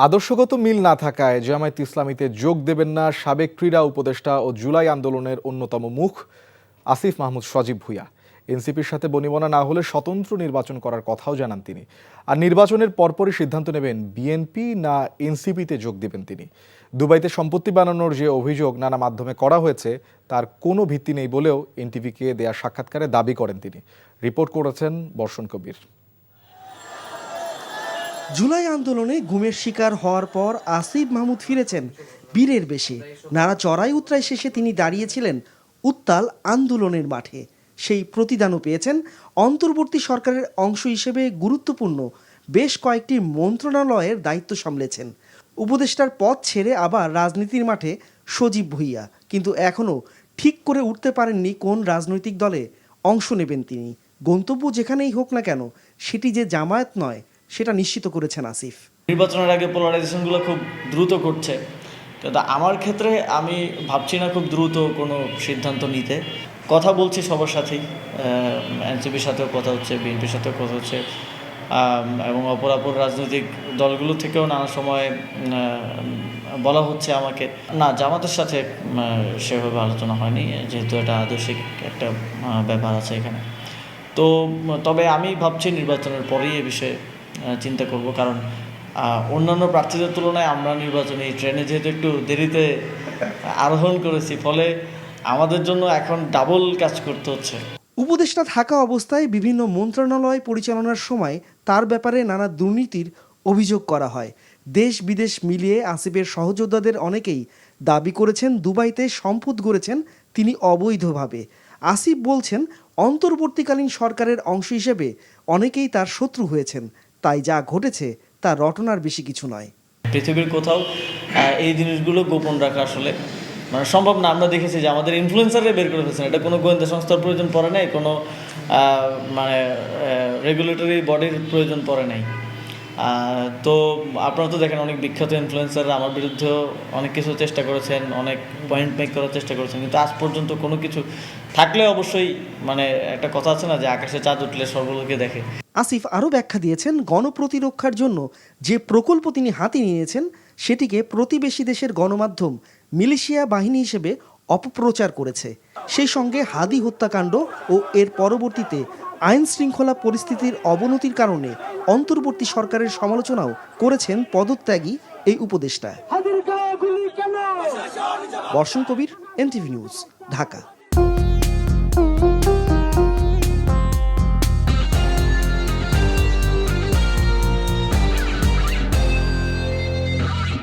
আদর্শগত মিল না থাকায় জামায়াত ইসলামীতে যোগ দেবেন না সাবেক ক্রীড়া উপদেষ্টা ও জুলাই আন্দোলনের অন্যতম মুখ আসিফ মাহমুদ সজীব ভুঁইয়া। এনসিপির সাথে বনিবনা না হলে স্বতন্ত্র নির্বাচন করার কথাও জানান তিনি। আর নির্বাচনের পরপরই সিদ্ধান্ত নেবেন বিএনপি না এনসিপিতে যোগ দেবেন তিনি। দুবাইতে সম্পত্তি বানানোর যে অভিযোগ নানা মাধ্যমে করা হয়েছে তার কোনো ভিত্তি নেই বলেও এনটিভিকে দেয়া সাক্ষাৎকারে দাবি করেন তিনি। রিপোর্ট করেছেন বর্ষণ কবির। জুলাই আন্দোলনে গুমের শিকার হওয়ার পর আসিফ মাহমুদ ফিরেছেন বীরের বেশে। নানা চড়াই উতরাই শেষে তিনি দাঁড়িয়েছিলেন উত্তাল আন্দোলনের মাঠে। সেই প্রতিদানও পেয়েছেন। অন্তর্বর্তী সরকারের অংশ হিসেবে গুরুত্বপূর্ণ বেশ কয়েকটি মন্ত্রণালয়ের দায়িত্ব সামলেছেন। উপদেষ্টার পদ ছেড়ে আবার রাজনীতির মাঠে সজীব ভুঁইয়া, কিন্তু এখনও ঠিক করে উঠতে পারেননি কোন রাজনৈতিক দলে অংশ নেবেন তিনি। গন্তব্য যেখানেই হোক না কেন সেটি যে জামায়াত নয় সেটা নিশ্চিত করেছেন আসিফ। নির্বাচনের আগে পোলারাইজেশনগুলো খুব দ্রুত করছে, কিন্তু আমার ক্ষেত্রে আমি ভাবছি না খুব দ্রুত কোনো সিদ্ধান্ত নিতে। কথা বলছি সবার সাথেই, এনসিপির সাথেও কথা হচ্ছে, বিএনপির সাথেও কথা হচ্ছে, এবং অপরাপর রাজনৈতিক দলগুলো থেকেও নানা সময় বলা হচ্ছে আমাকে। না, জামাতের সাথে সেভাবে আলোচনা হয়নি, যেহেতু এটা আদর্শিক একটা ব্যাপার আছে এখানে। তো তবে আমি ভাবছি নির্বাচনের পরেই এ বিষয়ে চিন্তা করব, কারণ অন্যান্য প্রার্থীদের তুলনায় আমরা নির্বাচনী ট্রেনে যেহেতু একটু দেরিতে আরোহণ করেছি, ফলে আমাদের জন্য এখন ডাবল কাজ করতে হচ্ছে। উপদেষ্টা থাকা অবস্থায় বিভিন্ন মন্ত্রণালয় পরিচালনার সময় তার ব্যাপারে নানা দুর্নীতির অভিযোগ করা হয়। দেশ বিদেশ মিলিয়ে আসিফের সহযোদ্ধাদের অনেকেই দাবি করেছেন দুবাইতে সম্পদ গড়েছেন তিনি অবৈধভাবে। আসিফ বলছেন অন্তর্বর্তীকালীন সরকারের অংশ হিসেবে অনেকেই তার শত্রু হয়েছেন, তাই যা ঘটেছে তা রটনার বেশি কিছু নয়। পৃথিবীর কোথাও এই জিনিসগুলো গোপন রাখা আসলে সম্ভব না। আমরা দেখেছি যে আমাদের ইনফ্লুয়েন্সাররা বের করে ফেলছেন। এটা কোনো গোয়েন্দা সংস্থার প্রয়োজন পড়ে নাই, কোনো রেগুলেটরি বডির প্রয়োজন পড়ে নাই। তো আপনারা তো দেখেন অনেক বিখ্যাত ইনফ্লুয়েন্সাররা আমার বিরুদ্ধেও অনেক কিছু চেষ্টা করেছেন, অনেক পয়েন্ট মেক করার চেষ্টা করেছেন, কিন্তু আজ পর্যন্ত কোনো কিছু থাকলে অবশ্যই একটা কথা আছে না যে আকাশে চাঁদ উঠলে সর্বলোকে দেখে। আসিফ আরও ব্যাখ্যা দিয়েছেন গণপ্রতিরক্ষার জন্য যে প্রকল্প তিনি হাতে নিয়েছেন সেটিকে প্রতিবেশী দেশের গণমাধ্যম মিলিশিয়া বাহিনী হিসেবে অপপ্রচার করেছে। সেই সঙ্গে হাদি হত্যাকাণ্ড ও এর পরবর্তীতে আইন শৃঙ্খলা পরিস্থিতির অবনতির কারণে অন্তর্বর্তী সরকারের সমালোচনাও করেছেন পদত্যাগী এই উপদেষ্টা। বর্ষণ কবির, এনটিভি নিউজ, ঢাকা।